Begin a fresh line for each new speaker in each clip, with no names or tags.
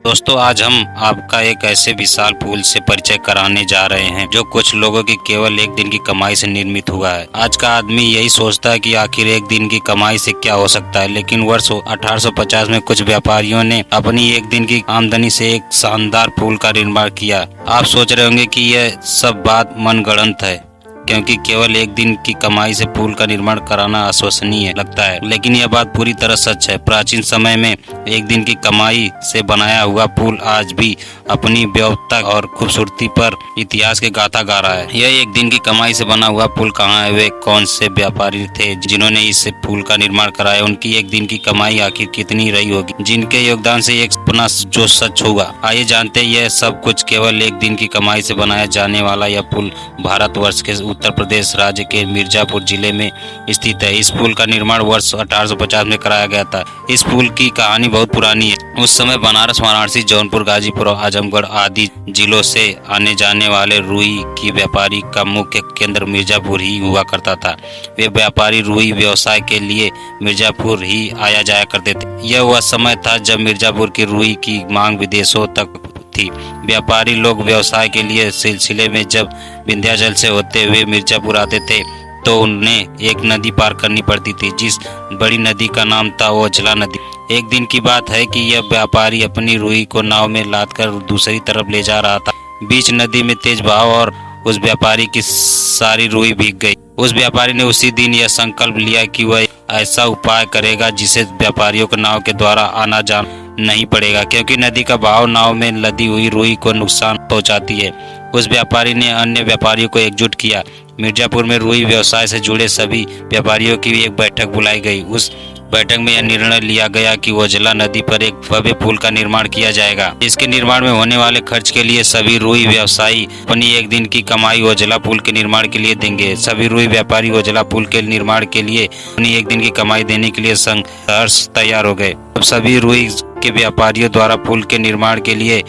दोस्तों, आज हम आपका एक ऐसे विशाल पुल से परिचय कराने जा रहे हैं जो कुछ लोगों की केवल एक दिन की कमाई से निर्मित हुआ है। आज का आदमी यही सोचता है कि आखिर एक दिन की कमाई से क्या हो सकता है, लेकिन वर्ष 1850 में कुछ व्यापारियों ने अपनी एक दिन की आमदनी से एक शानदार पुल का निर्माण किया। आप सोच रहे होंगे कि यह सब बात मनगढ़ंत है, क्योंकि केवल एक दिन की कमाई से पुल का निर्माण कराना अविश्वसनीय लगता है, लेकिन यह बात पूरी तरह सच है। प्राचीन समय में एक दिन की कमाई से बनाया हुआ पुल आज भी अपनी भव्यता और खूबसूरती पर इतिहास के गाथा गा रहा है। यह एक दिन की कमाई से बना हुआ पुल कहाँ है, वे कौन से व्यापारी थे जिन्होंने इस पुल का निर्माण कराया, उनकी एक दिन की कमाई आखिर कितनी रही होगी, जिनके योगदान से एक सपना जो सच हुआ। आइए जानते हैं यह सब कुछ केवल एक दिन की कमाई से बनाया जाने वाला यह पुल भारतवर्ष के उत्तर प्रदेश राज्य के मिर्जापुर जिले में स्थित है। इस पुल का निर्माण वर्ष 1850 में कराया गया था। इस पुल की कहानी बहुत पुरानी है। उस समय बनारस, वाराणसी, जौनपुर, गाजीपुर, आजमगढ़ आदि जिलों से आने जाने वाले रुई की व्यापारी का मुख्य केंद्र मिर्जापुर ही हुआ करता था। वे व्यापारी रुई व्यवसाय के लिए मिर्जापुर ही आया जाया करते थे। यह वह समय था जब मिर्जापुर की रुई की मांग विदेशों तक थी। व्यापारी लोग व्यवसाय के लिए सिलसिले में जब विंध्याचल से होते हुए मिर्जापुर आते थे तो उन्हें एक नदी पार करनी पड़ती थी, जिस बड़ी नदी का नाम था ओझला नदी। एक दिन की बात है कि यह व्यापारी अपनी रुई को नाव में लादकर दूसरी तरफ ले जा रहा था। बीच नदी में तेज बहाव और उस व्यापारी की सारी रुई भीग गई। उस व्यापारी ने उसी दिन यह संकल्प लिया कि वह ऐसा उपाय करेगा जिससे व्यापारियों को नाव के द्वारा आना जाना नहीं पड़ेगा, क्योंकि नदी का बहाव नाव में लदी हुई रुई को नुकसान पहुंचाती है। उस व्यापारी ने अन्य व्यापारियों को एकजुट किया। मिर्जापुर में रुई व्यवसाय से जुड़े सभी व्यापारियों की एक बैठक बुलाई गई। उस बैठक में यह निर्णय लिया गया कि ओझला नदी पर एक भव्य पुल का निर्माण किया जाएगा। इसके निर्माण में होने वाले खर्च के लिए सभी रुई व्यवसायी अपनी एक दिन की कमाई ओझला पुल के निर्माण के लिए देंगे। सभी रुई व्यापारी ओझला पुल के निर्माण के लिए अपनी एक दिन की कमाई देने के लिए संघर्ष तैयार हो गए। अब सभी रुई के व्यापारियों द्वारा पुल के निर्माण के लिए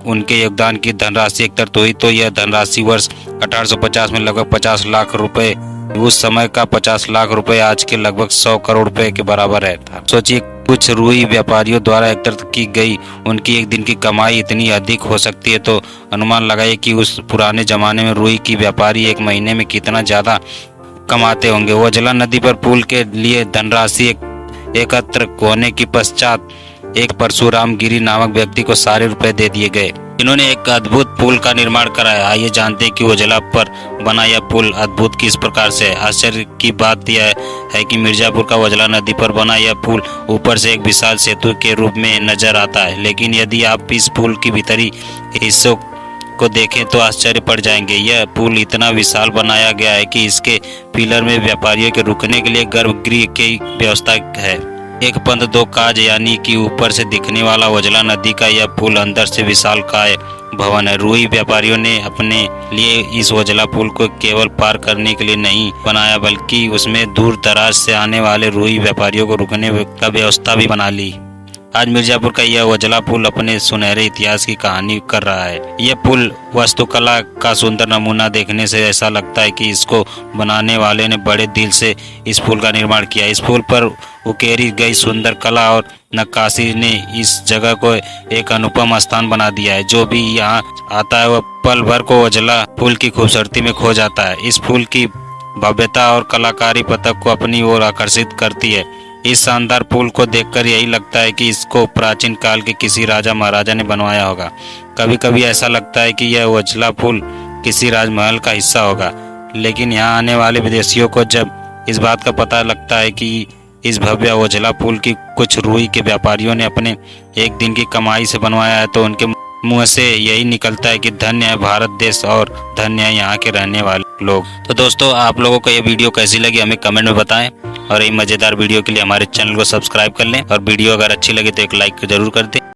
उनके योगदान की धनराशि एकत्रित हुई, तो यह धनराशि वर्ष 1850 में लगभग 50 लाख रुपए, उस समय का 50 लाख रुपए आज के लगभग 100 करोड़ रुपए के बराबर है था। सोचिए, कुछ रुई व्यापारियों द्वारा एकत्रित की गई उनकी एक दिन की कमाई इतनी अधिक हो सकती है, तो अनुमान लगाइए कि उस पुराने जमाने में रुई की व्यापारी एक महीने में कितना ज्यादा कमाते होंगे। ओझला नदी पर पुल के लिए धनराशि एकत्र होने के पश्चात एक परशुराम गिरी नामक व्यक्ति को सारे रुपए दे दिए गए। इन्होंने एक अद्भुत पुल का निर्माण कराया। आइए जानते हैं कि ओझला पर बना यह पुल अद्भुत किस प्रकार से है। आश्चर्य की बात यह है कि मिर्जापुर का ओझला नदी पर बना यह पुल ऊपर से एक विशाल सेतु के रूप में नजर आता है, लेकिन यदि आप इस पुल की भीतरी हिस्सों को देखें तो आश्चर्य पड़ जाएंगे। यह पुल इतना विशाल बनाया गया है कि इसके पिलर में व्यापारियों के रुकने के लिए गर्भगृह की व्यवस्था है। एक बंद दो काज, यानी कि ऊपर से दिखने वाला ओझला नदी का यह पुल अंदर से विशालकाय भवन है। रुई व्यापारियों ने अपने लिए इस ओझला पुल को केवल पार करने के लिए नहीं बनाया, बल्कि उसमें दूर दराज से आने वाले रुई व्यापारियों को रुकने का व्यवस्था भी बना ली। आज मिर्जापुर का यह ओझला पुल अपने सुनहरे इतिहास की कहानी कर रहा है। यह पुल वास्तुकला का सुंदर नमूना देखने से ऐसा लगता है कि इसको बनाने वाले ने बड़े दिल से इस पुल का निर्माण किया। इस पुल पर उकेरी गई सुंदर कला और नक्काशी ने इस जगह को एक अनुपम स्थान बना दिया है। जो भी यहाँ आता है वह पल भर को ओझला पुल की खूबसूरती में खो जाता है। इस पुल की भव्यता और कलाकारी पथक को अपनी ओर आकर्षित करती है। इस शानदार पुल को देखकर यही लगता है कि इसको प्राचीन काल के किसी राजा महाराजा ने बनवाया होगा। कभी कभी ऐसा लगता है कि यह ओझला पुल किसी राजमहल का हिस्सा होगा, लेकिन यहाँ आने वाले विदेशियों को जब इस बात का पता लगता है कि इस भव्य ओझला पुल की कुछ रुई के व्यापारियों ने अपने एक दिन की कमाई से बनवाया है, तो उनके मुंह से यही निकलता है कि धन्य है भारत देश और धन्य है यहाँ के रहने वाले लोग। तो दोस्तों, आप लोगों को ये वीडियो कैसी लगी हमें कमेंट में बताएं, और ये मजेदार वीडियो के लिए हमारे चैनल को सब्सक्राइब कर लें, और वीडियो अगर अच्छी लगे तो एक लाइक जरूर कर दें।